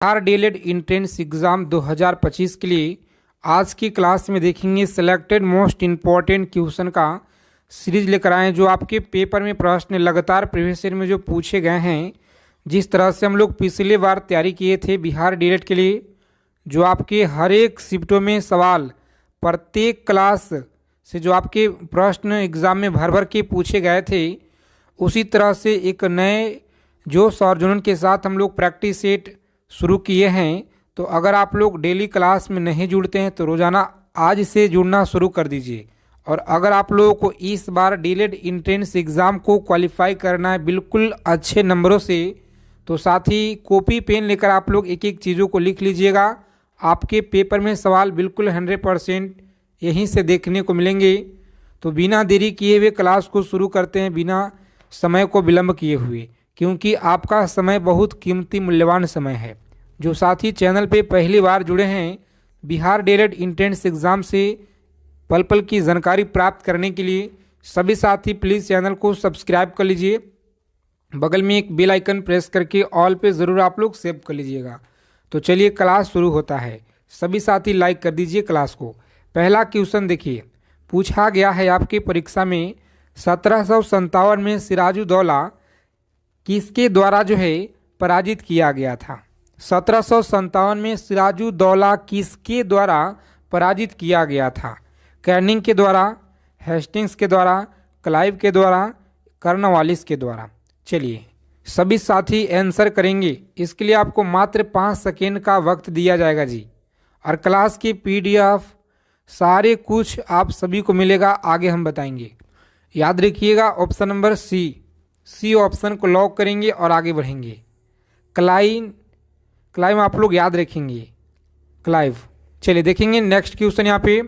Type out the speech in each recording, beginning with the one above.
Bihar DElEd entrance exam 2025 के लिए आज की क्लास में देखेंगे सिलेक्टेड मोस्ट इम्पॉर्टेंट क्वेश्चन का सीरीज लेकर आए हैं जो आपके पेपर में प्रश्न लगातार प्रीवियस ईयर में जो पूछे गए हैं। जिस तरह से हम लोग पिछले बार तैयारी किए थे बिहार डीएलएड के लिए, जो आपके हर एक शिफ्टों में सवाल प्रत्येक क्लास से जो आपके प्रश्न एग्ज़ाम में भर भर के पूछे गए थे, उसी तरह से एक नए जोश और जुनून के साथ हम लोग प्रैक्टिस सेट शुरू किए हैं। तो अगर आप लोग डेली क्लास में नहीं जुड़ते हैं तो रोज़ाना आज से जुड़ना शुरू कर दीजिए। और अगर आप लोगों को इस बार डीएलएड एंट्रेंस एग्ज़ाम को क्वालिफाई करना है बिल्कुल अच्छे नंबरों से, तो साथ ही कॉपी पेन लेकर आप लोग एक एक चीज़ों को लिख लीजिएगा। आपके पेपर में सवाल बिल्कुल 100% यहीं से देखने को मिलेंगे। तो बिना देरी किए हुए क्लास को शुरू करते हैं, बिना समय को विलंब किए हुए, क्योंकि आपका समय बहुत कीमती मूल्यवान समय है। जो साथी चैनल पे पहली बार जुड़े हैं बिहार डीएलएड एंट्रेंस एग्ज़ाम से पल पल की जानकारी प्राप्त करने के लिए, सभी साथी प्लीज़ चैनल को सब्सक्राइब कर लीजिए। बगल में एक बेल आइकन प्रेस करके ऑल पे ज़रूर आप लोग सेव कर लीजिएगा। तो चलिए क्लास शुरू होता है। सभी साथी लाइक कर दीजिए क्लास को। पहला क्वेश्चन देखिए, पूछा गया है आपकी परीक्षा में 1757 में सिराजुद्दौला किसके द्वारा जो है पराजित किया गया था। 1757 में सिराजुद्दौला किसके द्वारा पराजित किया गया था? कैनिंग के द्वारा, हेस्टिंग्स के द्वारा, क्लाइव के द्वारा, कर्नवालिस के द्वारा। चलिए सभी साथी आंसर करेंगे। इसके लिए आपको मात्र 5 सेकेंड का वक्त दिया जाएगा जी। और क्लास की पीडीएफ सारे कुछ आप सभी को मिलेगा, आगे हम बताएंगे। याद रखिएगा ऑप्शन नंबर सी ऑप्शन को लॉक करेंगे और आगे बढ़ेंगे। क्लाइव आप लोग याद रखेंगे, क्लाइव। चलिए देखेंगे नेक्स्ट क्वेश्चन। यहाँ पे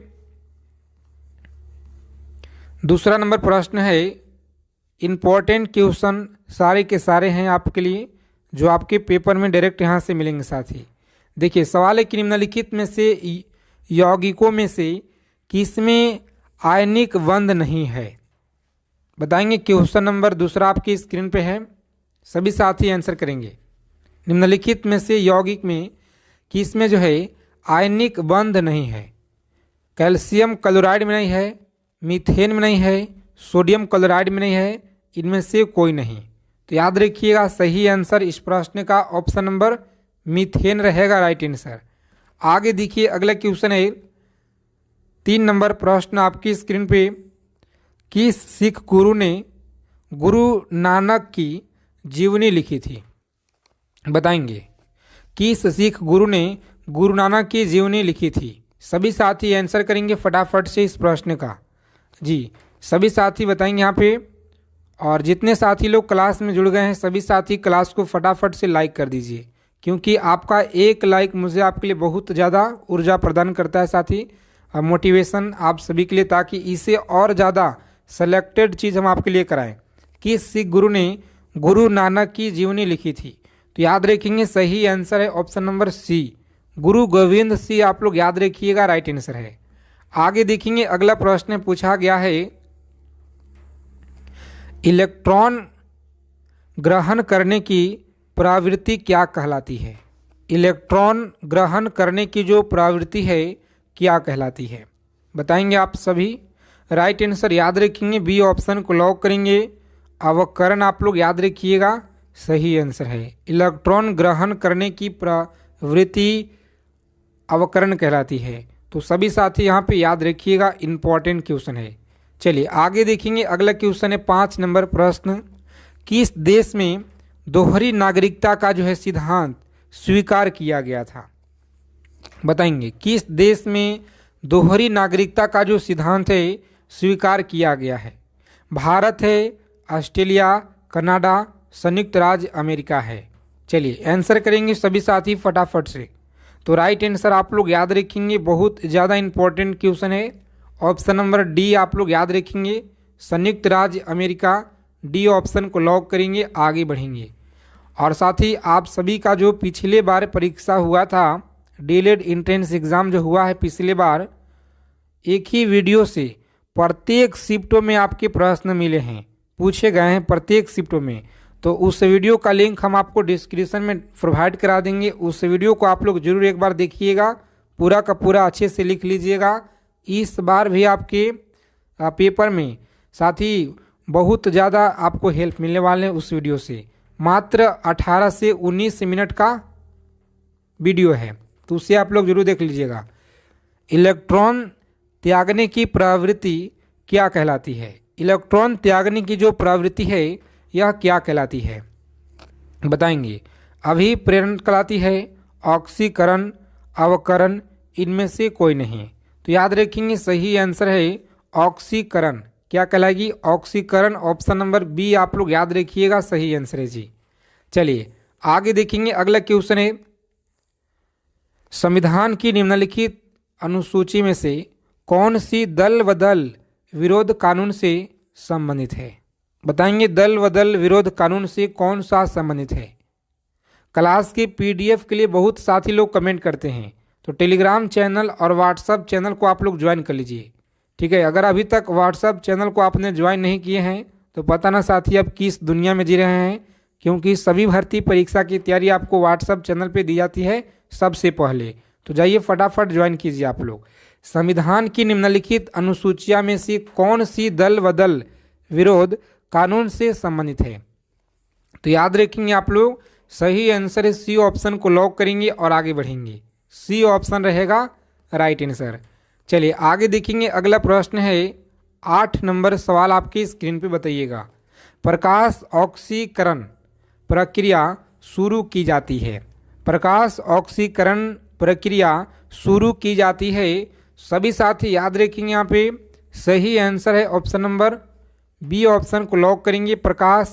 दूसरा नंबर प्रश्न है, इम्पोर्टेंट क्वेश्चन सारे के सारे हैं आपके लिए, जो आपके पेपर में डायरेक्ट यहाँ से मिलेंगे साथी। देखिए सवाल है कि निम्नलिखित में से यौगिकों में से किसमें आयनिक बंध नहीं है? बताएंगे। क्वेश्चन नंबर दूसरा आपकी स्क्रीन पे है, सभी साथी आंसर करेंगे। निम्नलिखित में से यौगिक में किसमें जो है आयनिक बंध नहीं है? कैल्शियम क्लोराइड में नहीं है, मीथेन में नहीं है, सोडियम क्लोराइड में नहीं है, इनमें से कोई नहीं। तो याद रखिएगा सही आंसर इस प्रश्न का ऑप्शन नंबर मीथेन रहेगा, राइट आंसर। आगे देखिए अगला क्वेश्चन है 3 नंबर प्रश्न आपकी स्क्रीन पे, किस सिख गुरु ने गुरु नानक की जीवनी लिखी थी? बताएंगे। किस सिख गुरु ने गुरु नानक की जीवनी लिखी थी? सभी साथी आंसर करेंगे फटाफट से इस प्रश्न का जी। सभी साथी बताएंगे यहाँ पे। और जितने साथी लोग क्लास में जुड़ गए हैं सभी साथी क्लास को फटाफट से लाइक कर दीजिए, क्योंकि आपका एक लाइक मुझे आपके लिए बहुत ज़्यादा ऊर्जा प्रदान करता है साथी, मोटिवेशन आप सभी के लिए, ताकि इसे और ज़्यादा सेलेक्टेड चीज़ हम आपके लिए कराएं। किस सिख गुरु ने गुरु नानक की जीवनी लिखी थी? तो याद रखेंगे सही आंसर है ऑप्शन नंबर सी, गुरु गोविंद सिंह। आप लोग याद रखिएगा, राइट आंसर है। आगे देखेंगे अगला प्रश्न पूछा गया है, इलेक्ट्रॉन ग्रहण करने की प्रवृत्ति क्या कहलाती है? इलेक्ट्रॉन ग्रहण करने की जो प्रवृत्ति है क्या कहलाती है? बताएंगे आप सभी, राइट आंसर याद रखेंगे, बी ऑप्शन को लॉक करेंगे। अवकरण आप लोग याद रखिएगा, सही आंसर है। इलेक्ट्रॉन ग्रहण करने की प्रवृत्ति अवकरण कहलाती है। तो सभी साथी यहाँ पे याद रखिएगा, इंपॉर्टेंट क्वेश्चन है। चलिए आगे देखेंगे अगला क्वेश्चन है 5 नंबर प्रश्न, किस देश में दोहरी नागरिकता का जो है सिद्धांत स्वीकार किया गया था? बताएंगे। किस देश में दोहरी नागरिकता का जो सिद्धांत है स्वीकार किया गया है? भारत है, ऑस्ट्रेलिया, कनाडा, संयुक्त राज्य अमेरिका है। चलिए आंसर करेंगे सभी साथी फटाफट से। तो राइट आंसर आप लोग याद रखेंगे, बहुत ज़्यादा इंपॉर्टेंट क्वेश्चन है, ऑप्शन नंबर डी आप लोग याद रखेंगे, संयुक्त राज्य अमेरिका। डी ऑप्शन को लॉक करेंगे, आगे बढ़ेंगे। और साथ ही आप सभी का जो पिछले बार परीक्षा हुआ था डीएलएड एंट्रेंस एग्ज़ाम जो हुआ है पिछले बार, एक ही वीडियो से प्रत्येक शिफ्टों में आपके प्रश्न मिले हैं, पूछे गए हैं प्रत्येक शिफ्टों में। तो उस वीडियो का लिंक हम आपको डिस्क्रिप्शन में प्रोवाइड करा देंगे। उस वीडियो को आप लोग जरूर एक बार देखिएगा, पूरा का पूरा अच्छे से लिख लीजिएगा। इस बार भी आपके पेपर में साथ ही बहुत ज़्यादा आपको हेल्प मिलने वाले हैं उस वीडियो से। मात्र 18 से 19 मिनट का वीडियो है, तो उसे आप लोग जरूर देख लीजिएगा। इलेक्ट्रॉन त्यागने की प्रवृत्ति क्या कहलाती है? इलेक्ट्रॉन त्यागने की जो प्रवृत्ति है यह क्या कहलाती है बताएंगे। अभिप्रेरण कहलाती है, ऑक्सीकरण, अवकरण, इनमें से कोई नहीं। तो याद रखेंगे सही आंसर है ऑक्सीकरण। क्या कहलाएगी? ऑक्सीकरण। ऑप्शन नंबर बी आप लोग याद रखिएगा, सही आंसर है जी। चलिए आगे देखेंगे, अगला क्वेश्चन है, संविधान की निम्नलिखित अनुसूची में से कौन सी दल बदल विरोध कानून से संबंधित है? बताएंगे दल बदल विरोध कानून से कौन सा संबंधित है। क्लास के पीडीएफ के लिए बहुत साथी लोग कमेंट करते हैं, तो टेलीग्राम चैनल और व्हाट्सएप चैनल को आप लोग ज्वाइन कर लीजिए, ठीक है। अगर अभी तक व्हाट्सएप चैनल को आपने ज्वाइन नहीं किए हैं तो पता ना साथी आप किस दुनिया में जी रहे हैं, क्योंकि सभी भर्ती परीक्षा की तैयारी आपको व्हाट्सएप चैनल पे दी जाती है सबसे पहले। तो जाइए फटाफट ज्वाइन कीजिए आप लोग। संविधान की निम्नलिखित अनुसूचिया में से कौन सी दल बदल विरोध कानून से संबंधित है? तो याद रखेंगे आप लोग, सही आंसर है सी ऑप्शन को लॉक करेंगे और आगे बढ़ेंगे। सी ऑप्शन रहेगा राइट आंसर। चलिए आगे देखेंगे, अगला प्रश्न है 8 नंबर सवाल आपकी स्क्रीन पे बताइएगा। प्रकाश ऑक्सीकरण प्रक्रिया शुरू की जाती है। प्रकाश ऑक्सीकरण प्रक्रिया शुरू की जाती है। सभी साथी याद रखेंगे, यहाँ पे सही आंसर है ऑप्शन नंबर बी ऑप्शन को लॉक करेंगे, प्रकाश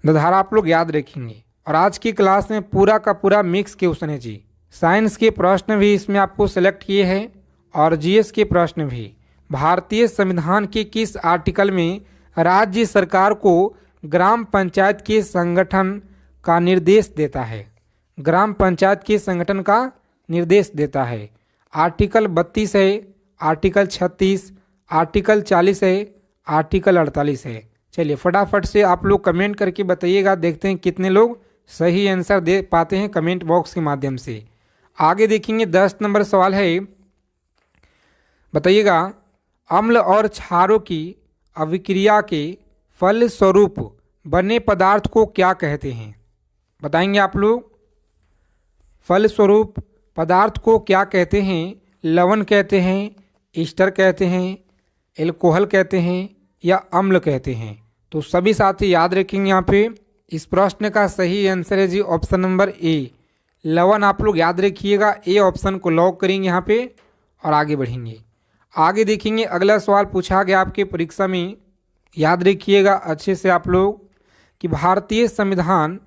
धारा आप लोग याद रखेंगे। और आज की क्लास में पूरा का पूरा मिक्स क्वेश्चन है जी। साइंस के प्रश्न भी इसमें आपको सेलेक्ट किए हैं और जीएस के प्रश्न भी। भारतीय संविधान के किस आर्टिकल में राज्य सरकार को ग्राम पंचायत के संगठन का निर्देश देता है? ग्राम पंचायत के संगठन का निर्देश देता है। आर्टिकल 32 है, आर्टिकल 36, आर्टिकल 40 है, आर्टिकल 48 है। चलिए फटाफट से आप लोग कमेंट करके बताइएगा, देखते हैं कितने लोग सही आंसर दे पाते हैं कमेंट बॉक्स के माध्यम से। आगे देखेंगे 10 नंबर सवाल है, बताइएगा अम्ल और क्षारों की अभिक्रिया के फल स्वरूप बने पदार्थ को क्या कहते हैं? बताएंगे आप लोग, फल स्वरूप पदार्थ को क्या कहते हैं? लवण कहते हैं, ईस्टर कहते हैं, एल्कोहल कहते हैं या अम्ल कहते हैं? तो सभी साथी याद रखेंगे, यहाँ पे इस प्रश्न का सही आंसर है जी ऑप्शन नंबर ए, लवण आप लोग याद रखिएगा। ए ऑप्शन को लॉक करेंगे यहाँ पे और आगे बढ़ेंगे। आगे देखेंगे, अगला सवाल पूछा गया आपके परीक्षा में, याद रखिएगा अच्छे से आप लोग, कि भारतीय संविधान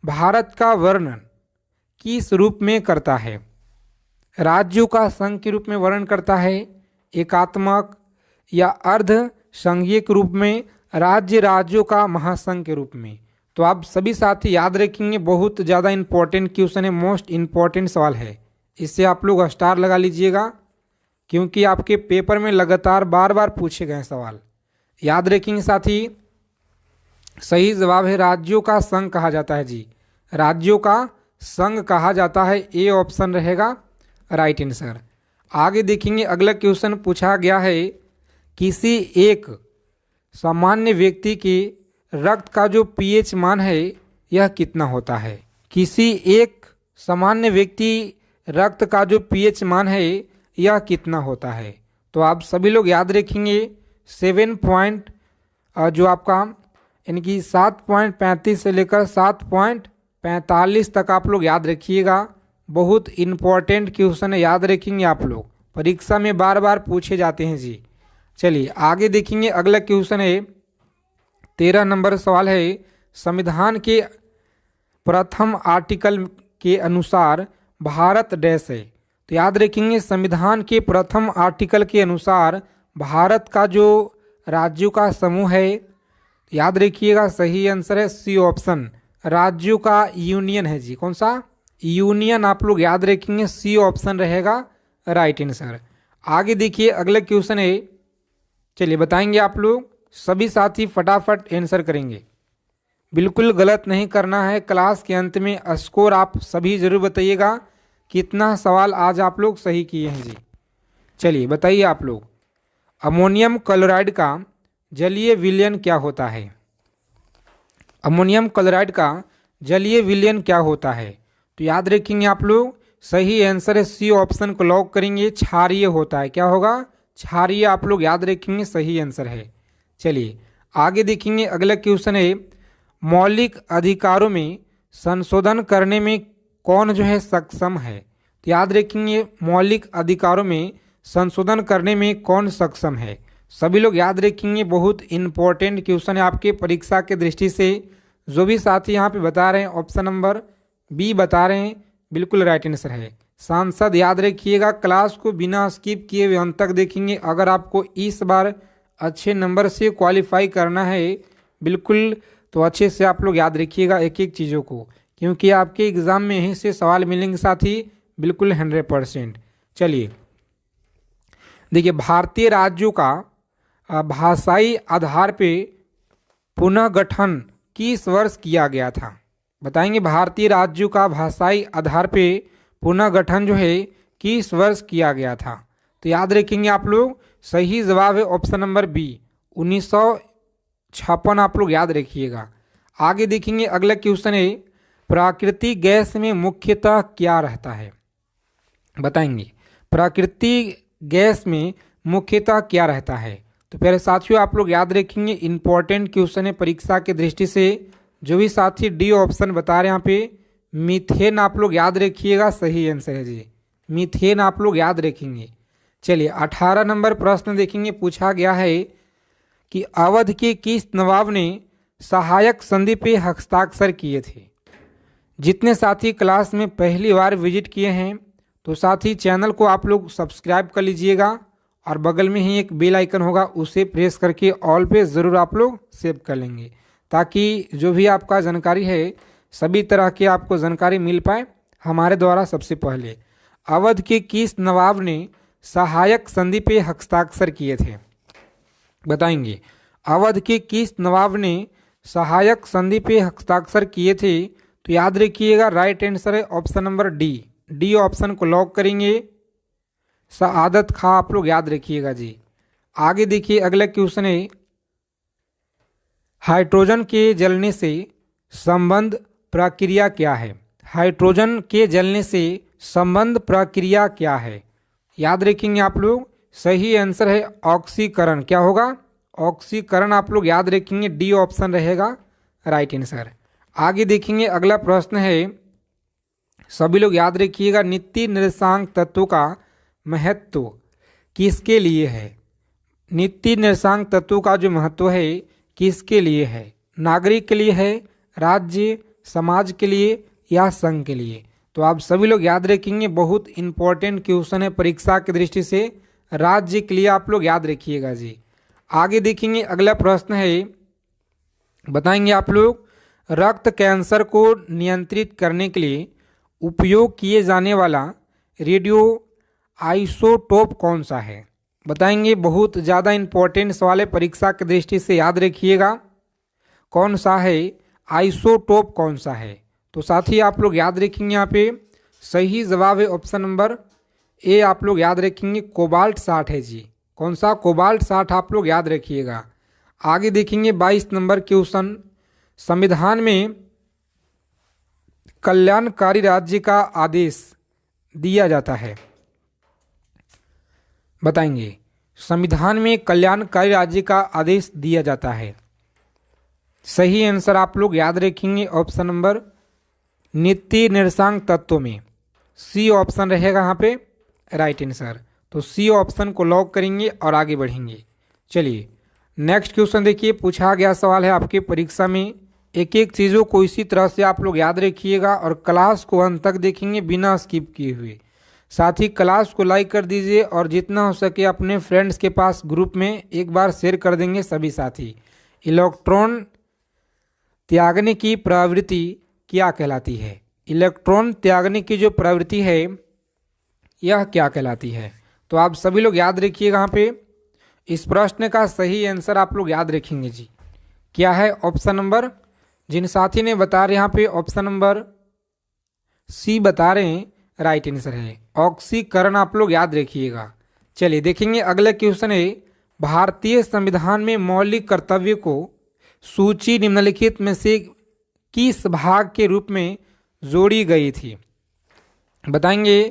भारत का वर्णन किस रूप में करता है? राज्यों का संघ के रूप में वर्णन करता है, एकात्मक या अर्ध संघीय के रूप में, राज्यों का महासंघ के रूप में? तो आप सभी साथी याद रखेंगे, बहुत ज़्यादा इंपॉर्टेंट क्वेश्चन है, मोस्ट इम्पॉर्टेंट सवाल है। इससे आप लोग स्टार लगा लीजिएगा, क्योंकि आपके पेपर में लगातार बार बार पूछे गए सवाल। याद रखेंगे साथी, सही जवाब है राज्यों का संघ कहा जाता है जी, राज्यों का संघ कहा जाता है। ए ऑप्शन रहेगा राइट आंसर। आगे देखेंगे, अगला क्वेश्चन पूछा गया है, किसी एक सामान्य व्यक्ति के रक्त का जो पीएच मान है यह कितना होता है? किसी एक सामान्य व्यक्ति रक्त का जो पीएच मान है यह कितना होता है? तो आप सभी लोग याद रखेंगे 7 जो आपका यानी कि 7.35 से लेकर 7.45 तक आप लोग याद रखिएगा। बहुत इम्पॉर्टेंट क्वेश्चन है, याद रखेंगे आप लोग, परीक्षा में बार बार पूछे जाते हैं जी। चलिए आगे देखेंगे, अगला क्वेश्चन है 13 नंबर सवाल है, संविधान के प्रथम आर्टिकल के अनुसार भारत डैश है? तो याद रखेंगे, संविधान के प्रथम आर्टिकल के अनुसार भारत का जो राज्यों का समूह है, याद रखिएगा सही आंसर है सी ऑप्शन, राज्यों का यूनियन है जी। कौन सा? यूनियन आप लोग याद रखेंगे, सी ऑप्शन रहेगा राइट आंसर। आगे देखिए, अगला क्वेश्चन है, चलिए बताएंगे आप लोग, सभी साथी फटाफट आंसर करेंगे, बिल्कुल गलत नहीं करना है। क्लास के अंत में स्कोर आप सभी जरूर बताइएगा कितना सवाल आज आप लोग सही किए हैं जी। चलिए बताइए आप लोग, अमोनियम क्लोराइड का जलीय विलयन क्या होता है? अमोनियम क्लोराइड का जलीय विलयन क्या होता है? तो याद रखेंगे आप लोग, सही आंसर है सी ऑप्शन को लॉक करेंगे, क्षारीय होता है। क्या होगा? क्षारीय। आप लोग याद रखेंगे, सही आंसर है। चलिए आगे देखेंगे, अगला क्वेश्चन है, मौलिक अधिकारों में संशोधन करने में कौन जो है सक्षम है? तो याद रखेंगे, मौलिक अधिकारों में संशोधन करने में कौन सक्षम है? सभी लोग याद रखेंगे, बहुत इंपॉर्टेंट क्वेश्चन है आपके परीक्षा के दृष्टि से। जो भी साथी यहाँ पे बता रहे हैं ऑप्शन नंबर बी बता रहे हैं, बिल्कुल राइट आंसर है। सांसद याद रखिएगा, क्लास को बिना स्किप किए हुए अंत तक देखेंगे। अगर आपको इस बार अच्छे नंबर से क्वालिफाई करना है बिल्कुल, तो अच्छे से आप लोग याद रखिएगा एक एक चीज़ों को, क्योंकि आपके एग्जाम में यहीं से सवाल मिलेंगे साथी, बिल्कुल 100%। चलिए देखिए, भारतीय राज्यों का भाषाई आधार पे पुनः गठन किस वर्ष किया गया था? बताएंगे, भारतीय राज्यों का भाषाई आधार पे पुनः गठन जो है किस वर्ष किया गया था? तो याद रखेंगे आप लोग, सही जवाब है ऑप्शन नंबर बी, 1956। आप लोग याद रखिएगा। आगे देखेंगे, अगला क्वेश्चन है, प्राकृतिक गैस में मुख्यतः क्या रहता है? बताएंगे, प्राकृतिक गैस में मुख्यतः क्या रहता है? तो प्यारे साथियों आप लोग याद रखेंगे, इंपॉर्टेंट क्वेश्चन है परीक्षा की दृष्टि से। जो भी साथी डी ऑप्शन बता रहे हैं यहाँ पे, मीथेन आप लोग याद रखिएगा, सही आंसर है जी, मीथेन आप लोग याद रखेंगे। चलिए 18 नंबर प्रश्न देखेंगे, पूछा गया है कि अवध के किस नवाब ने सहायक संधि पे हस्ताक्षर किए थे? जितने साथी क्लास में पहली बार विजिट किए हैं तो साथी चैनल को आप लोग सब्सक्राइब कर लीजिएगा, और बगल में ही एक बेल आइकन होगा, उसे प्रेस करके ऑल पे ज़रूर आप लोग सेव कर लेंगे, ताकि जो भी आपका जानकारी है सभी तरह की आपको जानकारी मिल पाए हमारे द्वारा सबसे पहले। अवध के किस नवाब ने सहायक संधि पे हस्ताक्षर किए थे? बताएंगे, अवध के किस नवाब ने सहायक संधि पे हस्ताक्षर किए थे? तो याद रखिएगा, राइट आंसर है option number D, D option को लॉक करेंगे, सआदत खां। आप लोग याद रखिएगा जी। आगे देखिए, अगला क्वेश्चन है, हाइड्रोजन के जलने से संबंध प्रक्रिया क्या है? हाइड्रोजन के जलने से संबंध प्रक्रिया क्या है? याद रखेंगे आप लोग, सही आंसर है ऑक्सीकरण। क्या होगा? ऑक्सीकरण। आप लोग याद रखेंगे, डी ऑप्शन रहेगा राइट आंसर। आगे देखेंगे, अगला प्रश्न है, सभी लोग याद रखिएगा, नित्य निर्देशांक तत्वों का महत्व किसके लिए है? नित्य निर्देशांक तत्वों का जो महत्व है किसके लिए है? नागरिक के लिए है, राज्य समाज के लिए, या संघ के लिए? तो आप सभी लोग याद रखेंगे, बहुत इंपॉर्टेंट क्वेश्चन है परीक्षा की दृष्टि से, राज्य के लिए आप लोग याद रखिएगा जी। आगे देखेंगे, अगला प्रश्न है, बताएंगे आप लोग, रक्त कैंसर को नियंत्रित करने के लिए उपयोग किए जाने वाला रेडियो आइसोटोप कौन सा है? बताएंगे, बहुत ज़्यादा इंपॉर्टेंट सवाल है परीक्षा की दृष्टि से, याद रखिएगा कौन सा है, आइसोटोप कौन सा है? तो साथ ही आप लोग याद रखेंगे, यहाँ पे सही जवाब है ऑप्शन नंबर ए, आप लोग याद रखेंगे, कोबाल्ट 60 है जी। कौन सा? कोबाल्ट 60 आप लोग याद रखिएगा। आगे देखेंगे 22 नंबर क्वेश्चन, संविधान में कल्याणकारी राज्य का आदेश दिया जाता है? बताएंगे, संविधान में कल्याणकारी राज्य का आदेश दिया जाता है। सही आंसर आप लोग याद रखेंगे ऑप्शन नंबर नित्य निर्देशांक तत्वों में, सी ऑप्शन रहेगा यहाँ पे राइट आंसर। तो सी ऑप्शन को लॉक करेंगे और आगे बढ़ेंगे। चलिए नेक्स्ट क्वेश्चन देखिए, पूछा गया सवाल है आपके परीक्षा में, एक एक चीज़ों को इसी तरह से आप लोग याद रखिएगा और क्लास को अंत तक देखेंगे बिना स्किप किए हुए। साथ ही क्लास को लाइक कर दीजिए और जितना हो सके अपने फ्रेंड्स के पास ग्रुप में एक बार शेयर कर देंगे सभी साथी। इलेक्ट्रॉन त्यागने की प्रवृत्ति क्या कहलाती है? इलेक्ट्रॉन त्यागने की जो प्रवृत्ति है यह क्या कहलाती है? तो आप सभी लोग याद रखिएगा, यहाँ पे इस प्रश्न का सही आंसर आप लोग याद रखेंगे जी, क्या है? ऑप्शन नंबर, जिन साथी ने बता रहे यहाँ पे ऑप्शन नंबर सी बता रहे हैं, राइट आंसर है ऑक्सीकरण। आप लोग याद रखिएगा। चलिए देखेंगे अगला क्वेश्चन है, भारतीय संविधान में मौलिक कर्तव्य को सूची निम्नलिखित में से किस भाग के रूप में जोड़ी गई थी? बताएंगे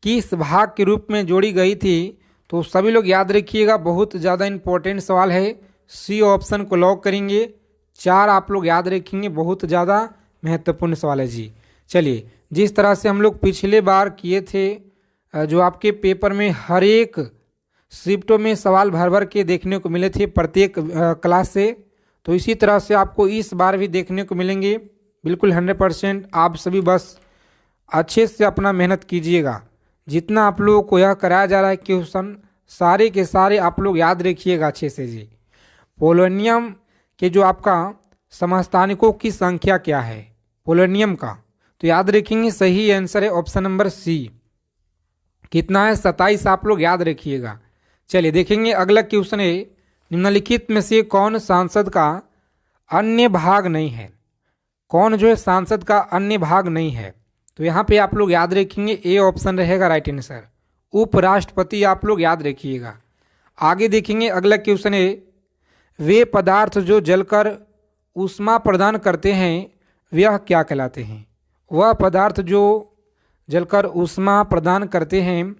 किस भाग के रूप में जोड़ी गई थी? तो सभी लोग याद रखिएगा, बहुत ज़्यादा इंपॉर्टेंट सवाल है। सी ऑप्शन को लॉक करेंगे। 4 आप लोग याद रखेंगे, बहुत ज़्यादा महत्वपूर्ण सवाल है जी। चलिए, जिस तरह से हम लोग पिछले बार किए थे, जो आपके पेपर में हर एक शिफ्टों में सवाल भर भर के देखने को मिले थे प्रत्येक क्लास से, तो इसी तरह से आपको इस बार भी देखने को मिलेंगे। बिल्कुल 100% आप सभी बस अच्छे से अपना मेहनत कीजिएगा। जितना आप लोगों को यह कराया जा रहा है क्वेश्चन, सारे के सारे आप लोग याद रखिएगा अच्छे से जी। पोलोनियम के जो आपका समस्थानिकों की संख्या क्या है पोलोनियम का? तो याद रखेंगे सही आंसर है ऑप्शन नंबर सी। कितना है? 27 आप लोग याद रखिएगा। चलिए देखेंगे अगला क्वेश्चन है, निम्नलिखित में से कौन सांसद का अन्य भाग नहीं है? कौन जो है सांसद का अन्य भाग नहीं है? तो यहाँ पे आप लोग याद रखेंगे ए ऑप्शन रहेगा राइट आंसर, उपराष्ट्रपति। आप लोग याद रखिएगा। आगे देखेंगे अगला क्वेश्चन है, वे पदार्थ जो जलकर ऊष्मा प्रदान करते हैं वह क्या कहलाते हैं? वह पदार्थ जो जलकर ऊष्मा प्रदान करते हैं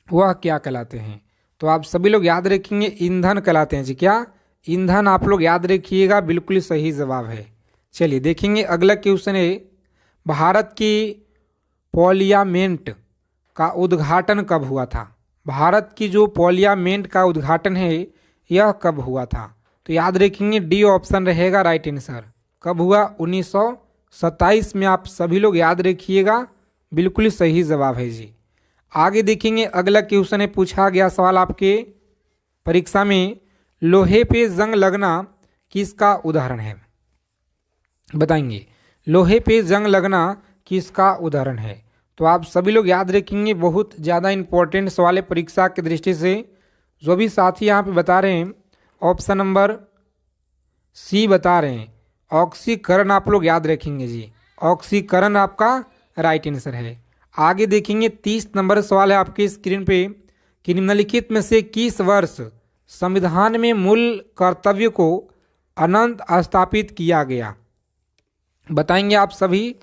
वह क्या कहलाते हैं? तो आप सभी लोग याद रखेंगे ईंधन कहलाते हैं जी। क्या? ईंधन आप लोग याद रखिएगा, बिल्कुल सही जवाब है। चलिए देखेंगे अगला क्वेश्चन है, भारत की पार्लियामेंट का उद्घाटन कब हुआ था? भारत की जो पार्लियामेंट का उद्घाटन है यह कब हुआ था? तो याद रखेंगे डी ऑप्शन रहेगा राइट आंसर। कब हुआ? 1927 में। आप सभी लोग याद रखिएगा, बिल्कुल सही जवाब है जी। आगे देखेंगे अगला क्वेश्चन है, पूछा गया सवाल आपके परीक्षा में, लोहे पे जंग लगना किसका उदाहरण है? बताएंगे लोहे पे जंग लगना किसका उदाहरण है? तो आप सभी लोग याद रखेंगे, बहुत ज़्यादा इंपॉर्टेंट सवाल है परीक्षा की दृष्टि से। जो भी साथी यहाँ पे बता रहे हैं ऑप्शन नंबर सी बता रहे हैं, ऑक्सीकरण। आप लोग याद रखेंगे जी, ऑक्सीकरण आपका राइट आंसर है। आगे देखेंगे 30 नंबर सवाल है आपकी स्क्रीन पे, कि निम्नलिखित में से किस वर्ष संविधान में मूल कर्तव्य को अनंत स्थापित किया गया? बताएंगे आप सभी,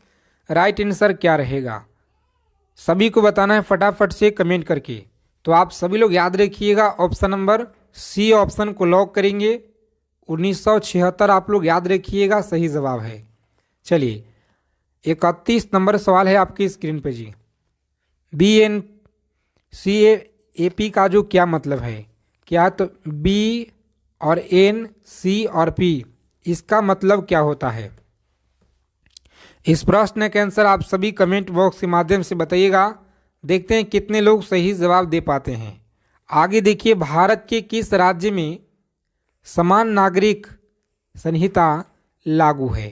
राइट आंसर क्या रहेगा? सभी को बताना है फटाफट से कमेंट करके। तो आप सभी लोग याद रखिएगा, ऑप्शन नंबर सी ऑप्शन को लॉक करेंगे। 1976 आप लोग याद रखिएगा, सही जवाब है। चलिए 31 नंबर सवाल है आपकी स्क्रीन पे जी, BNCAP का जो क्या मतलब है? क्या? तो बी और एन, सी और पी, इसका मतलब क्या होता है? इस प्रश्न का आंसर आप सभी कमेंट बॉक्स के माध्यम से बताइएगा। देखते हैं कितने लोग सही जवाब दे पाते हैं। आगे देखिए, भारत के किस राज्य में समान नागरिक संहिता लागू है?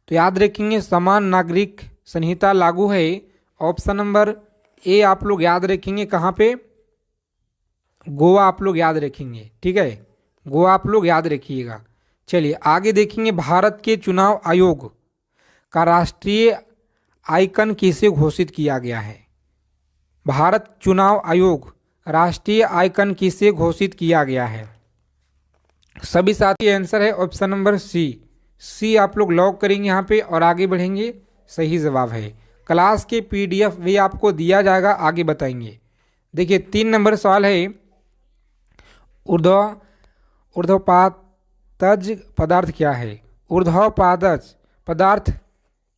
तो याद रखेंगे समान नागरिक संहिता लागू है। ऑप्शन नंबर ए आप लोग याद रखेंगे, कहाँ पे? गोवा आप लोग याद रखेंगे, ठीक है, गोवा आप लोग याद रखिएगा। चलिए आगे देखेंगे, भारत के चुनाव आयोग का राष्ट्रीय आइकन किसे घोषित किया गया है? भारत चुनाव आयोग राष्ट्रीय आइकन किसे घोषित किया गया है? सभी साथी आंसर है ऑप्शन नंबर सी। सी आप लोग लॉक करेंगे यहाँ पे और आगे बढ़ेंगे, सही जवाब है। क्लास के PDF भी आपको दिया जाएगा, आगे बताएंगे। देखिए 3 नंबर सवाल है, ऊर्ध्वपातज पदार्थ क्या है? ऊर्ध्वपातज पदार्थ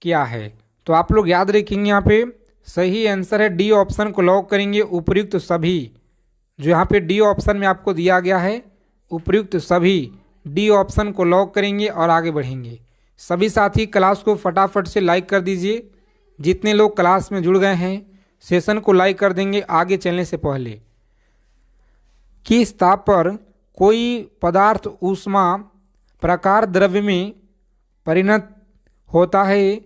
क्या है? तो आप लोग याद रखेंगे यहाँ पे सही आंसर है डी ऑप्शन को लॉक करेंगे, उपयुक्त सभी। जो यहाँ पे डी ऑप्शन में आपको दिया गया है उपयुक्त सभी, डी ऑप्शन को लॉक करेंगे और आगे बढ़ेंगे। सभी साथी क्लास को फटाफट से लाइक कर दीजिए। जितने लोग क्लास में जुड़ गए हैं सेशन को लाइक कर देंगे आगे चलने से पहले। किस ताप पर कोई पदार्थ ऊष्मा प्रकार द्रव्य में परिणत होता है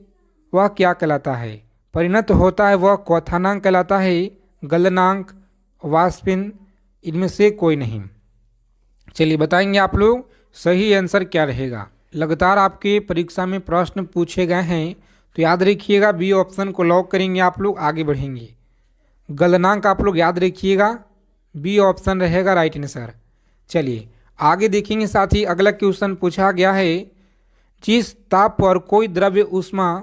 वह क्या कहलाता है? परिणत होता है वह क्वथनांक कहलाता है, गलनांक, वाष्पन, इनमें से कोई नहीं। चलिए बताएंगे आप लोग सही आंसर क्या रहेगा। लगातार आपके परीक्षा में प्रश्न पूछे गए हैं, तो याद रखिएगा बी ऑप्शन को लॉक करेंगे, आप लोग आगे बढ़ेंगे। गलनांक आप लोग याद रखिएगा, बी ऑप्शन रहेगा राइट आंसर। चलिए आगे देखेंगे साथ ही अगला क्वेश्चन पूछा गया है, जिस ताप पर कोई द्रव्य ऊष्मा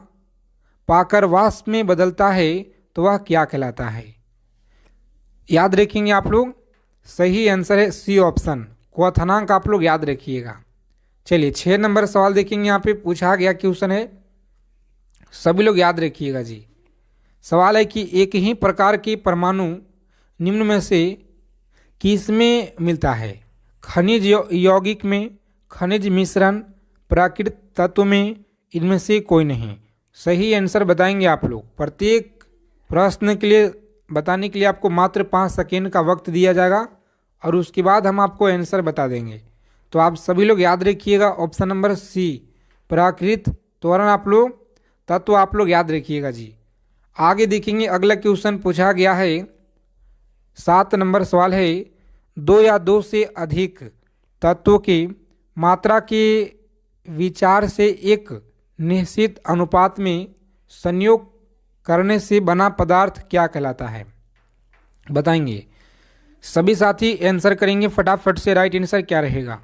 पाकर वाष्प में बदलता है तो वह क्या कहलाता है। याद रखेंगे आप लोग, सही आंसर है सी ऑप्शन, क्वथनांक आप लोग याद रखिएगा। चलिए 6 नंबर सवाल देखेंगे, यहाँ पे पूछा गया क्वेश्चन है, सभी लोग याद रखिएगा जी। सवाल है कि एक ही प्रकार के परमाणु निम्न में से किसमें मिलता है। खनिज यौगिक में, खनिज मिश्रण, प्राकृतिक तत्व में, इनमें से कोई नहीं। सही आंसर बताएंगे आप लोग। प्रत्येक प्रश्न के लिए बताने के लिए आपको मात्र 5 सेकेंड का वक्त दिया जाएगा और उसके बाद हम आपको आंसर बता देंगे। तो आप सभी लोग याद रखिएगा ऑप्शन नंबर सी, प्राकृतिक त्वरण आप लोग तत्व आप लोग याद रखिएगा जी। आगे देखेंगे अगला क्वेश्चन पूछा गया है, 7 नंबर सवाल है, 2 या 2 से अधिक तत्वों की मात्रा के विचार से एक निश्चित अनुपात में संयोग करने से बना पदार्थ क्या कहलाता है। बताएंगे सभी साथी आंसर करेंगे फटाफट से। राइट आंसर क्या रहेगा।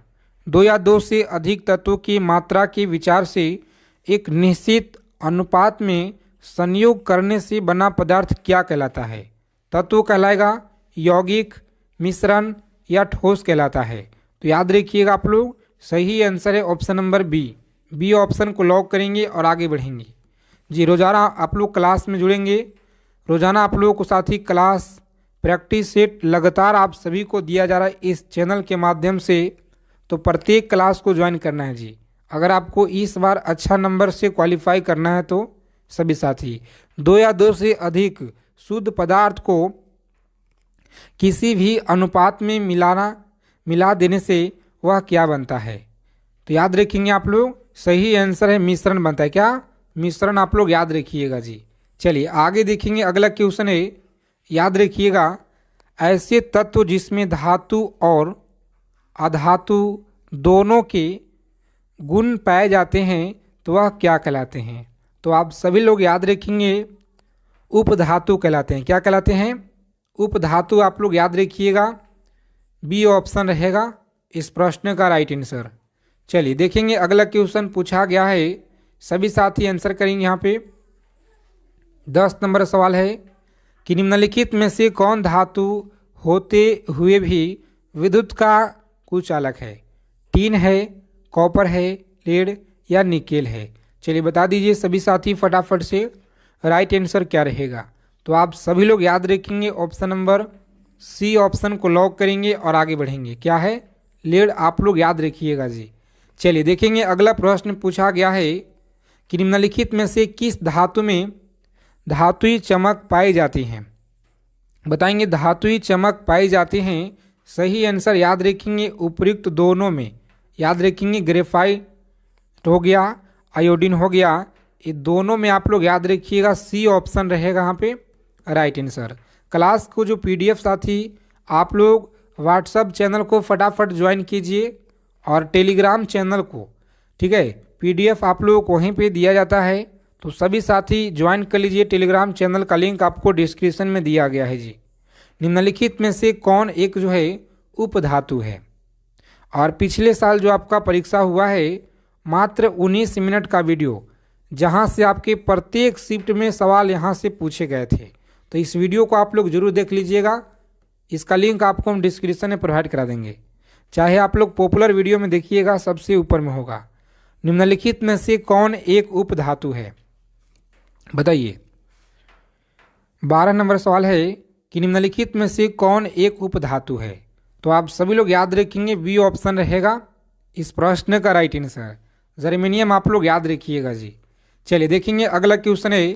2 या 2 से अधिक तत्वों की मात्रा के विचार से एक निश्चित अनुपात में संयोग करने से बना पदार्थ क्या कहलाता है। तत्व कहलाएगा यौगिक, मिश्रण या ठोस कहलाता है। तो याद रखिएगा आप लोग, सही आंसर है option number B, B option को लॉक करेंगे और आगे बढ़ेंगे जी। रोजाना आप लोग क्लास में जुड़ेंगे, रोजाना आप लोगों को साथ ही क्लास प्रैक्टिस सेट लगातार आप सभी को दिया जा रहा है इस चैनल के माध्यम से। तो प्रत्येक क्लास को ज्वाइन करना है जी। अगर आपको इस बार अच्छा नंबर से क्वालिफाई करना है तो सभी साथी 2 या 2 से अधिक शुद्ध पदार्थ को किसी भी अनुपात में मिला देने से वह क्या बनता है। तो याद रखेंगे आप लोग, सही आंसर है मिश्रण बनता है। क्या मिश्रण आप लोग याद रखिएगा जी। चलिए आगे देखेंगे अगला क्वेश्चन है, याद रखिएगा, ऐसे तत्व जिसमें धातु और अधातु दोनों के गुण पाए जाते हैं तो वह क्या कहलाते हैं। तो आप सभी लोग याद रखेंगे उपधातु कहलाते हैं। क्या कहलाते हैं, उपधातु आप लोग याद रखिएगा, बी ऑप्शन रहेगा इस प्रश्न का राइट आंसर। चलिए देखेंगे अगला क्वेश्चन पूछा गया है, सभी साथी आंसर करेंगे। यहाँ पे 10 नंबर सवाल है कि निम्नलिखित में से कौन धातु होते हुए भी विद्युत का कुचालक है। टीन है, कॉपर है, लेड या निकेल है। चलिए बता दीजिए सभी साथी फटाफट से, राइट आंसर क्या रहेगा। तो आप सभी लोग याद रखेंगे ऑप्शन नंबर सी ऑप्शन को लॉक करेंगे और आगे बढ़ेंगे। क्या है, लेड आप लोग याद रखिएगा जी। चलिए देखेंगे अगला प्रश्न पूछा गया है कि निम्नलिखित में से किस धातु में धातुई चमक पाई जाती है। बताएंगे धातुई चमक पाई जाती हैं। सही आंसर याद रखेंगे उपयुक्त दोनों में। याद रखेंगे ग्रेफाइट हो गया, आयोडीन हो गया, ये दोनों में आप लोग याद रखिएगा सी ऑप्शन रहेगा यहाँ पे राइट आंसर। क्लास को जो पीडीएफ साथी आप लोग व्हाट्सएप चैनल को फटाफट ज्वाइन कीजिए और टेलीग्राम चैनल को, ठीक है, पीडीएफ आप लोगों को वहीं पे दिया जाता है। तो सभी साथी ज्वाइन कर लीजिए, टेलीग्राम चैनल का लिंक आपको डिस्क्रिप्शन में दिया गया है जी। निम्नलिखित में से कौन एक जो है उपधातु है। और पिछले साल जो आपका परीक्षा हुआ है मात्र 19 मिनट का वीडियो, जहां से आपके प्रत्येक शिफ्ट में सवाल यहां से पूछे गए थे। तो इस वीडियो को आप लोग जरूर देख लीजिएगा, इसका लिंक आपको हम डिस्क्रिप्शन में प्रोवाइड करा देंगे। चाहे आप लोग पॉपुलर वीडियो में देखिएगा, सबसे ऊपर में होगा। निम्नलिखित में से कौन एक उपधातु है, बताइए। 12 नंबर सवाल है कि निम्नलिखित में से कौन एक उपधातु है। तो आप सभी लोग याद रखेंगे बी ऑप्शन रहेगा इस प्रश्न का राइट आंसर। जर्मेनियम आप लोग याद रखिएगा जी। चलिए देखेंगे अगला क्वेश्चन है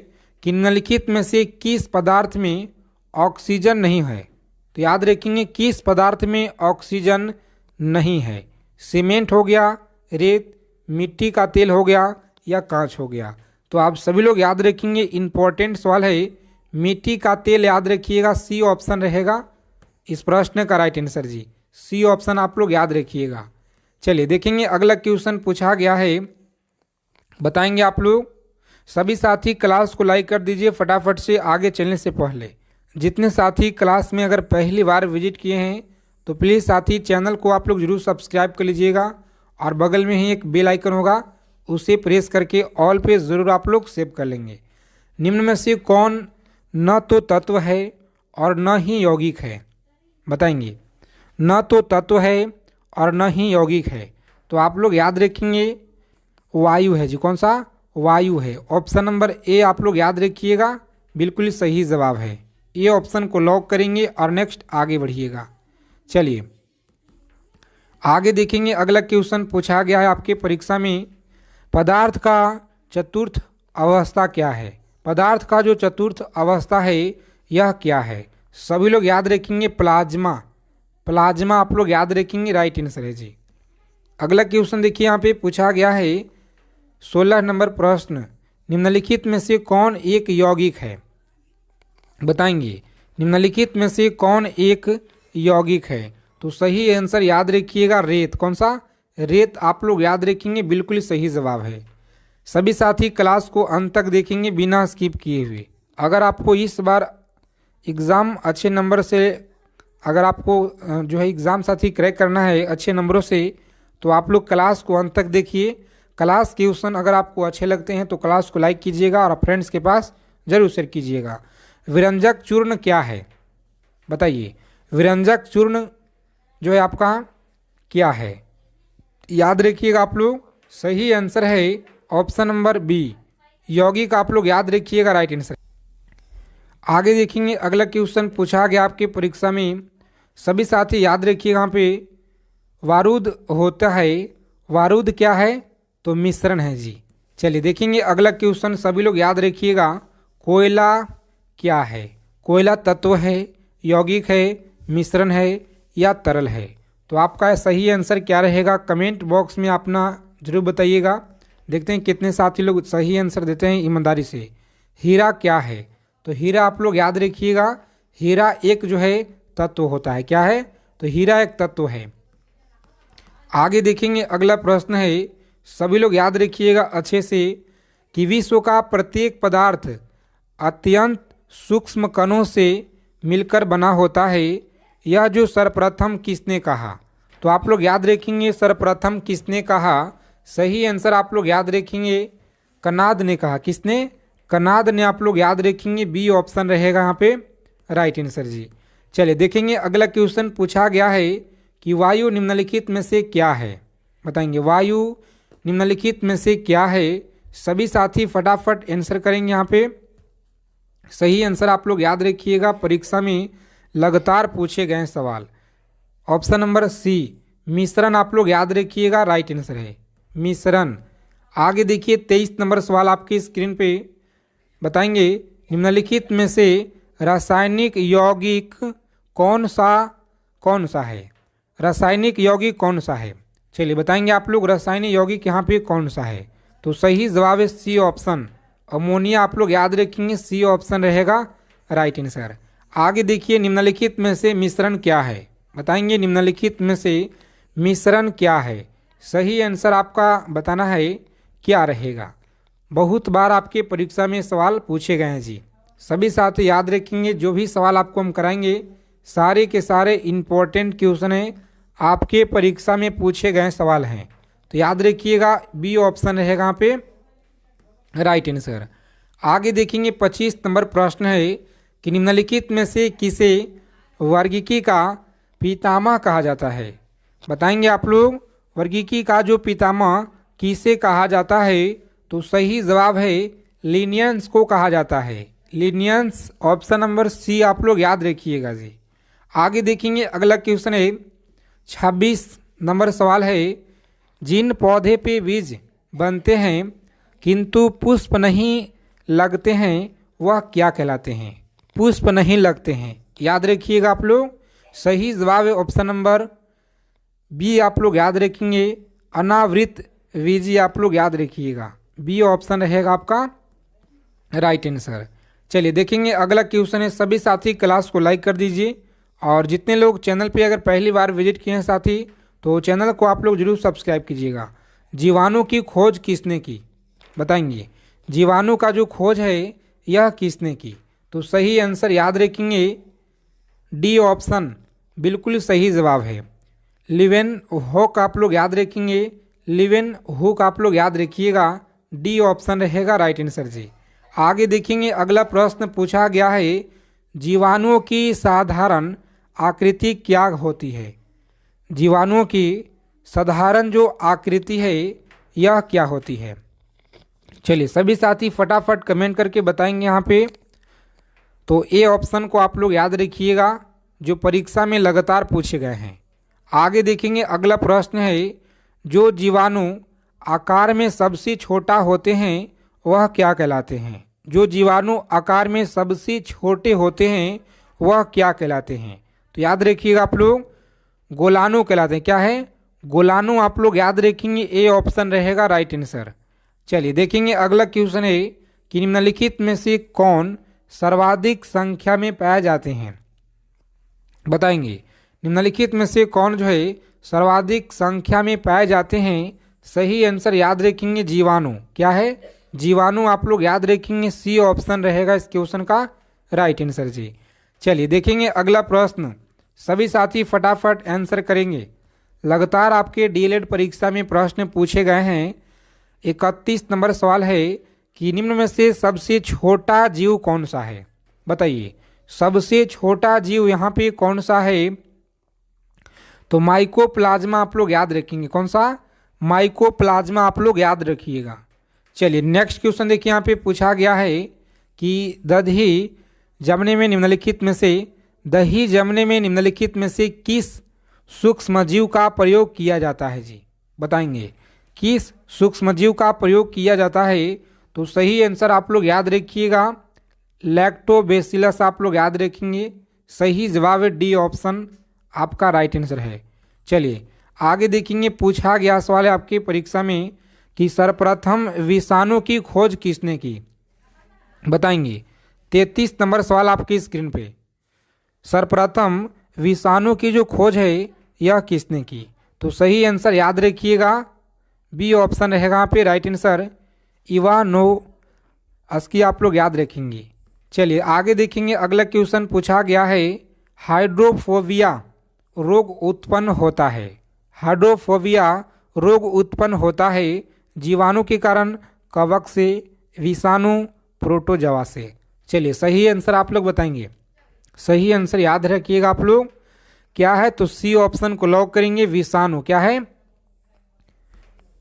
कि निम्नलिखित में से किस पदार्थ में ऑक्सीजन नहीं है। तो याद रखेंगे किस पदार्थ में ऑक्सीजन नहीं है। सीमेंट हो गया, रेत, मिट्टी का तेल हो गया या कांच हो गया। तो आप सभी लोग याद रखेंगे, इंपॉर्टेंट सवाल है, मिट्टी का तेल याद रखिएगा, सी ऑप्शन रहेगा इस प्रश्न का राइट आंसर जी। सी ऑप्शन आप लोग याद रखिएगा। चलिए देखेंगे अगला क्वेश्चन पूछा गया है, बताएंगे आप लोग। सभी साथी क्लास को लाइक कर दीजिए फटाफट से आगे चलने से पहले। जितने साथी क्लास में अगर पहली बार विजिट किए हैं तो प्लीज़ साथी चैनल को आप लोग जरूर सब्सक्राइब कर लीजिएगा और बगल में ही एक बेल आइकन होगा, उसे प्रेस करके ऑल पे ज़रूर आप लोग सेव कर लेंगे। निम्न में से कौन न तो तत्व है और न ही यौगिक है? बताएंगे। न तो तत्व है और न ही यौगिक है, तो आप लोग याद रखेंगे वायु है जी। कौन सा? वायु है। ऑप्शन नंबर ए आप लोग याद रखिएगा, बिल्कुल सही जवाब है। ये ऑप्शन को लॉक करेंगे और नेक्स्ट आगे बढ़िएगा। चलिए आगे देखेंगे अगला क्वेश्चन पूछा गया है आपके परीक्षा में, पदार्थ का चतुर्थ अवस्था क्या है? पदार्थ का जो चतुर्थ अवस्था है यह क्या है? सभी लोग याद रखेंगे प्लाज्मा। प्लाज्मा आप लोग याद रखेंगे, राइट आंसर है जी। अगला क्वेश्चन देखिए यहाँ पे पूछा गया है 16 नंबर प्रश्न, निम्नलिखित में से कौन एक यौगिक है? बताएंगे। निम्नलिखित में से कौन एक यौगिक है? तो सही आंसर याद रखिएगा रेत। कौन सा? रेत आप लोग याद रखेंगे, बिल्कुल सही जवाब है। सभी साथी क्लास को अंत तक देखेंगे बिना स्किप किए हुए। अगर आपको इस बार एग्ज़ाम अच्छे नंबर से, अगर आपको जो है एग्ज़ाम साथी क्रैक करना है अच्छे नंबरों से, तो आप लोग क्लास को अंत तक देखिए। क्लास क्वेश्चन अगर आपको अच्छे लगते हैं तो क्लास को लाइक कीजिएगा और फ्रेंड्स के पास जरूर शेयर कीजिएगा। विरंजक चूर्ण क्या है? बताइए। विरंजक चूर्ण जो है आपका क्या है? याद रखिएगा आप लोग, सही आंसर है ऑप्शन नंबर बी, यौगिक आप लोग याद रखिएगा, राइट आंसर। आगे देखेंगे अगला क्वेश्चन पूछा गया आपके परीक्षा में, सभी साथी याद रखिएगा। यहाँ पे बारूद होता है, बारूद क्या है? तो मिश्रण है जी। चलिए देखेंगे अगला क्वेश्चन, सभी लोग याद रखिएगा। कोयला क्या है? कोयला तत्व है, यौगिक है, मिश्रण है या तरल है? तो आपका सही आंसर क्या रहेगा? कमेंट बॉक्स में अपना जरूर बताइएगा। देखते हैं कितने साथी लोग सही आंसर देते हैं ईमानदारी से। हीरा क्या है? तो हीरा आप लोग याद रखिएगा, हीरा एक जो है तत्व होता है। क्या है? तो हीरा एक तत्व है। आगे देखेंगे अगला प्रश्न है, सभी लोग याद रखिएगा अच्छे से, कि विश्व का प्रत्येक पदार्थ अत्यंत सूक्ष्म कणों से मिलकर बना होता है, यह जो सर्वप्रथम किसने कहा? तो आप लोग याद रखेंगे सर्वप्रथम किसने कहा? सही आंसर आप लोग याद रखेंगे कनाद ने कहा। किसने? कनाद ने आप लोग याद रखेंगे, बी ऑप्शन रहेगा यहाँ पे, राइट आंसर जी। चलिए देखेंगे अगला क्वेश्चन पूछा गया है कि वायु निम्नलिखित में से क्या है? बताएंगे। वायु निम्नलिखित में से क्या है? सभी साथी फटाफट आंसर करेंगे यहाँ पे। सही आंसर आप लोग याद रखिएगा, परीक्षा में लगातार पूछे गए सवाल। ऑप्शन नंबर सी, मिश्रण आप लोग याद रखिएगा, राइट आंसर है मिश्रण। आगे देखिए 23 नंबर सवाल आपकी स्क्रीन पे, बताएंगे निम्नलिखित में से रासायनिक यौगिक कौन सा है? रासायनिक यौगिक कौन सा है? चलिए बताएंगे आप लोग रासायनिक यौगिक यहाँ पे कौन सा है? तो सही जवाब है सी ऑप्शन, अमोनिया आप लोग याद रखेंगे, सी ऑप्शन रहेगा, राइट आंसर। आगे देखिए निम्नलिखित में से मिश्रण क्या है? बताएंगे निम्नलिखित में से मिश्रण क्या है? सही आंसर आपका बताना है क्या रहेगा। बहुत बार आपके परीक्षा में सवाल पूछे गए हैं जी। सभी साथी याद रखेंगे, जो भी सवाल आपको हम कराएंगे सारे के सारे इम्पोर्टेंट क्वेश्चन हैं, आपके परीक्षा में पूछे गए सवाल हैं। तो याद रखिएगा बी ऑप्शन रहेगा यहाँ पे, राइट आंसर। आगे देखेंगे 25 नंबर प्रश्न है कि निम्नलिखित में से किसे वर्गीकी का पितामह कहा जाता है? बताएंगे आप लोग वर्गीकी का जो पितामह किसे कहा जाता है? तो सही जवाब है लिनियंस को कहा जाता है, लिनियंस ऑप्शन नंबर सी आप लोग याद रखिएगा जी। आगे देखेंगे अगला क्वेश्चन है 26 नंबर सवाल है, जिन पौधे पे बीज बनते हैं किंतु पुष्प नहीं लगते हैं वह क्या कहलाते हैं? पुष्प नहीं लगते हैं, याद रखिएगा आप लोग। सही जवाब है ऑप्शन नंबर बी आप लोग याद रखेंगे, अनावृत बीजी आप लोग याद रखिएगा, बी ऑप्शन रहेगा आपका, राइट आंसर। चलिए देखेंगे अगला क्वेश्चन है, सभी साथी क्लास को लाइक कर दीजिए और जितने लोग चैनल पे अगर पहली बार विजिट किए हैं साथी, तो चैनल को आप लोग जरूर सब्सक्राइब कीजिएगा। जीवाणु की खोज किसने की, बताएंगे। जीवाणु का जो खोज है यह किसने की, तो सही आंसर याद रखेंगे डी ऑप्शन बिल्कुल सही जवाब है। लिवेन हुक आप लोग याद रखेंगे, लिवेन हुक आप लोग याद रखिएगा, डी ऑप्शन रहेगा राइट आंसर जी। आगे देखेंगे अगला प्रश्न पूछा गया है, जीवाणुओं की साधारण आकृति क्या होती है। जीवाणुओं की साधारण जो आकृति है यह क्या होती है। चलिए सभी साथी फटाफट कमेंट करके बताएंगे यहाँ पे। तो ए ऑप्शन को आप लोग याद रखिएगा, जो परीक्षा में लगातार पूछे गए हैं। आगे देखेंगे अगला प्रश्न है, जो जीवाणु आकार में सबसे छोटा होते हैं वह क्या कहलाते हैं। जो जीवाणु आकार में सबसे छोटे होते हैं वह क्या कहलाते हैं, तो याद रखिएगा आप लोग गोलाणु कहलाते हैं। क्या है, गोलाणु आप लोग याद रखेंगे, ए ऑप्शन रहेगा राइट आंसर। चलिए देखेंगे अगला क्वेश्चन है कि निम्नलिखित में से कौन सर्वाधिक संख्या में पाए जाते हैं, बताएंगे। निम्नलिखित में से कौन जो है सर्वाधिक संख्या में पाए जाते हैं, सही आंसर याद रखेंगे जीवाणु। क्या है, जीवाणु आप लोग याद रखेंगे, सी ऑप्शन रहेगा इस क्वेश्चन का राइट आंसर जी। चलिए देखेंगे अगला प्रश्न, सभी साथी फटाफट आंसर करेंगे। लगातार आपके डीएलएड परीक्षा में प्रश्न पूछे गए हैं। 31 नंबर सवाल है कि निम्न में से सबसे छोटा जीव कौन सा है, बताइए। सबसे छोटा जीव यहाँ पे कौन सा है, तो माइकोप्लाज्मा आप लोग याद रखेंगे। कौन सा, माइकोप्लाज्मा आप लोग याद रखिएगा। चलिए नेक्स्ट क्वेश्चन देखिए, यहाँ पे पूछा गया है कि दही जमने में निम्नलिखित में से किस सूक्ष्मजीव का प्रयोग किया जाता है जी, बताएंगे। किस सूक्ष्मजीव का प्रयोग किया जाता है, तो सही आंसर आप लोग याद रखिएगा लैक्टोबैसिलस आप लोग याद रखेंगे। सही जवाब है डी ऑप्शन आपका राइट आंसर है। चलिए आगे देखेंगे, पूछा गया सवाल है आपकी परीक्षा में कि सर्वप्रथम विषाणु की खोज किसने की, बताएंगे। 33 नंबर सवाल आपकी स्क्रीन पे, सर्वप्रथम विषाणु की जो खोज है यह किसने की, तो सही आंसर याद रखिएगा बी ऑप्शन रहेगा यहाँ पे राइट आंसर, इवानोव्स्की आप लोग याद रखेंगे। चलिए आगे देखेंगे अगला क्वेश्चन पूछा गया है, हाइड्रोफोबिया रोग उत्पन्न होता है। हाइड्रोफोबिया रोग उत्पन्न होता है जीवाणु के कारण, कवक से, विषाणु, प्रोटोजवा से। चलिए सही आंसर आप लोग बताएंगे। सही आंसर याद रखिएगा आप लोग, क्या है, तो सी ऑप्शन को लॉक करेंगे, विषाणु। क्या है,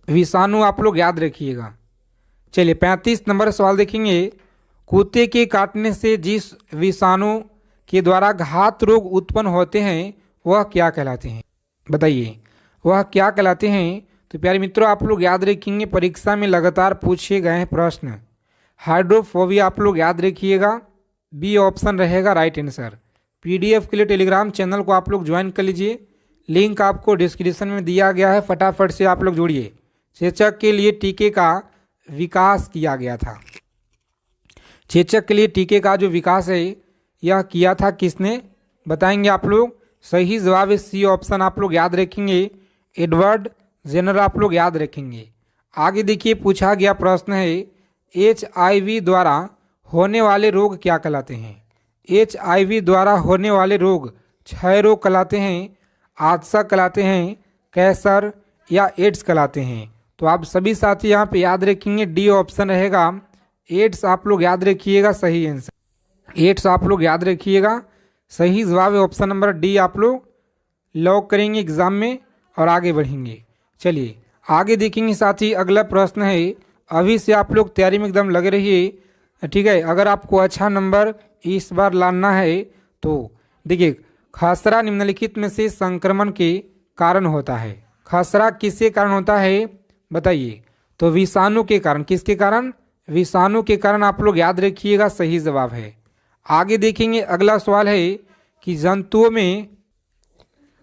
विषाणु आप लोग याद रखिएगा। चलिए 35 नंबर सवाल देखेंगे, कुत्ते के काटने से जिस विषाणु के द्वारा घात रोग उत्पन्न होते हैं वह क्या कहलाते हैं, बताइए। वह क्या कहलाते हैं, तो प्यारे मित्रों आप लोग याद रखेंगे, परीक्षा में लगातार पूछे गए हैं प्रश्न। हाइड्रोफोबिया आप लोग याद रखिएगा, बी ऑप्शन रहेगा राइट आंसर। पीडीएफ के लिए टेलीग्राम चैनल को आप लोग ज्वाइन कर लीजिए, लिंक आपको डिस्क्रिप्शन में दिया गया है, फटाफट से आप लोग जुड़िए। चेचक के लिए टीके का विकास किया गया था। चेचक के लिए टीके का जो विकास है यह किया था किसने, बताएंगे आप लोग। सही जवाब है सी ऑप्शन आप लोग याद रखेंगे, एडवर्ड जेनर आप लोग याद रखेंगे। आगे देखिए पूछा गया प्रश्न है, HIV द्वारा होने वाले रोग क्या कहलाते हैं। HIV द्वारा होने वाले रोग क्षय रोग कहलाते हैं, आदसा कहलाते हैं, कैंसर या एड्स कहलाते हैं। तो आप सभी साथी यहाँ पे याद रखेंगे, डी ऑप्शन रहेगा एड्स आप लोग याद रखिएगा। सही आंसर एड्स आप लोग याद रखिएगा, सही जवाब है ऑप्शन नंबर डी आप लोग लॉक करेंगे एग्जाम में और आगे बढ़ेंगे। चलिए आगे देखेंगे साथी, अगला प्रश्न है, अभी से आप लोग तैयारी में एकदम लगे रहिए, ठीक है। अगर आपको अच्छा नंबर इस बार लाना है तो देखिए, खसरा निम्नलिखित में से संक्रमण के कारण होता है। खसरा किसके कारण होता है, बताइए। तो विषाणु के कारण, किसके कारण, विषाणु के कारण आप लोग याद रखिएगा, सही जवाब है। आगे देखेंगे अगला सवाल है कि जंतुओं में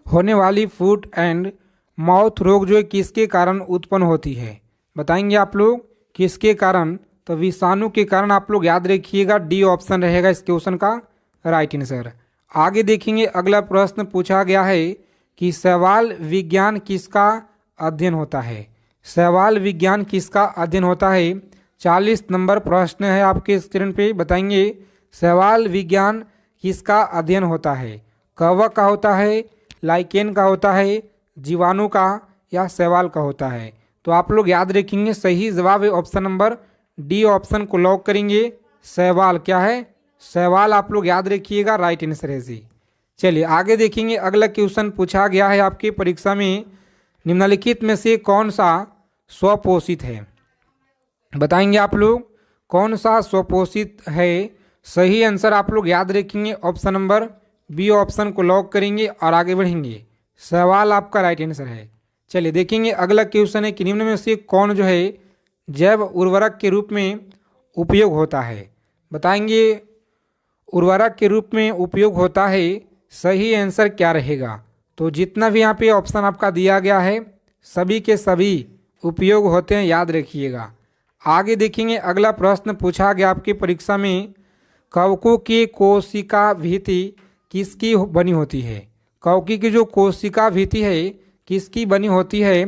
होने वाली फुट एंड माउथ रोग जो है किसके कारण उत्पन्न होती है, बताएंगे आप लोग किसके कारण, तो विषाणु के कारण आप लोग याद रखिएगा, डी ऑप्शन रहेगा इस क्वेश्चन का राइट आंसर। आगे देखेंगे अगला प्रश्न पूछा गया है कि शैवाल विज्ञान किसका अध्ययन होता है। शैवाल विज्ञान किसका अध्ययन होता है। 40 नंबर प्रश्न है आपके स्क्रीन पे। बताएंगे शैवाल विज्ञान किसका अध्ययन होता है। कवक का होता है, लाइकेन का होता है, जीवाणु का या शैवाल का होता है। तो आप लोग याद रखेंगे सही जवाब है ऑप्शन नंबर डी ऑप्शन को लॉक करेंगे। शैवाल क्या है, शैवाल आप लोग याद रखिएगा, राइट आंसर है जी। चलिए आगे देखेंगे अगला क्वेश्चन पूछा गया है आपकी परीक्षा में, निम्नलिखित में से कौन सा स्वपोषित है। बताएंगे आप लोग कौन सा स्वपोषित है। सही आंसर आप लोग याद रखेंगे ऑप्शन नंबर बी ऑप्शन को लॉक करेंगे और आगे बढ़ेंगे। शैवाल आपका राइट आंसर है। चलिए देखेंगे अगला क्वेश्चन है कि निम्न में से कौन जो है जैव उर्वरक के रूप में उपयोग होता है। बताएंगे उर्वरक के रूप में उपयोग होता है, सही आंसर क्या रहेगा। तो जितना भी यहाँ पे ऑप्शन आपका दिया गया है सभी के सभी उपयोग होते हैं, याद रखिएगा। आगे देखेंगे अगला प्रश्न पूछा गया आपकी परीक्षा में, कवकों की कोशिका भित्ति किसकी बनी होती है। कवकी की जो कोशिका भित्ति है किसकी बनी होती है।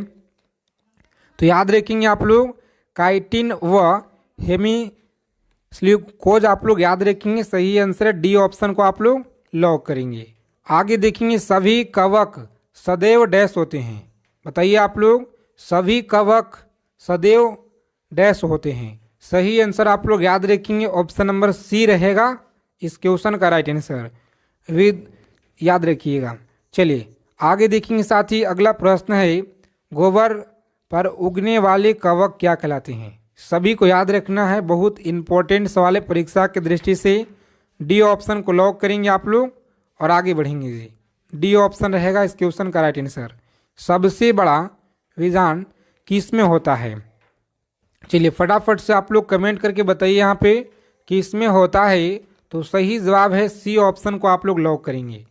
तो याद रखेंगे आप लोग काइटिन व हेमिस्ल्यूकोज आप लोग याद रखेंगे, सही आंसर है डी ऑप्शन को आप लोग लॉक करेंगे। आगे देखेंगे सभी कवक सदैव डैश होते हैं। बताइए आप लोग सभी कवक सदैव डैश होते हैं। सही आंसर आप लोग याद रखेंगे ऑप्शन नंबर सी रहेगा इस क्वेश्चन का राइट आंसर, विद याद रखिएगा। चलिए आगे देखेंगे साथ ही अगला प्रश्न है, गोबर पर उगने वाले कवक क्या कहलाते हैं। सभी को याद रखना है, बहुत इंपॉर्टेंट सवाल है परीक्षा की दृष्टि से। डी ऑप्शन को लॉक करेंगे आप लोग और आगे बढ़ेंगे जी। डी ऑप्शन रहेगा इस क्वेश्चन का राइट आंसर। सबसे बड़ा विजान किस में होता है। चलिए फटाफट से आप लोग कमेंट करके बताइए यहाँ पे किस में होता है। तो सही जवाब है सी ऑप्शन को आप लोग लॉक करेंगे।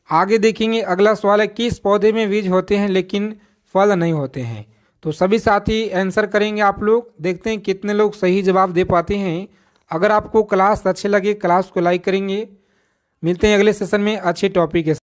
आगे देखेंगे अगला सवाल है, किस पौधे में बीज होते हैं लेकिन फल नहीं होते हैं। तो सभी साथी आंसर करेंगे आप लोग, देखते हैं कितने लोग सही जवाब दे पाते हैं। अगर आपको क्लास अच्छे लगे क्लास को लाइक करेंगे। मिलते हैं अगले सेशन में अच्छे टॉपिक के साथ।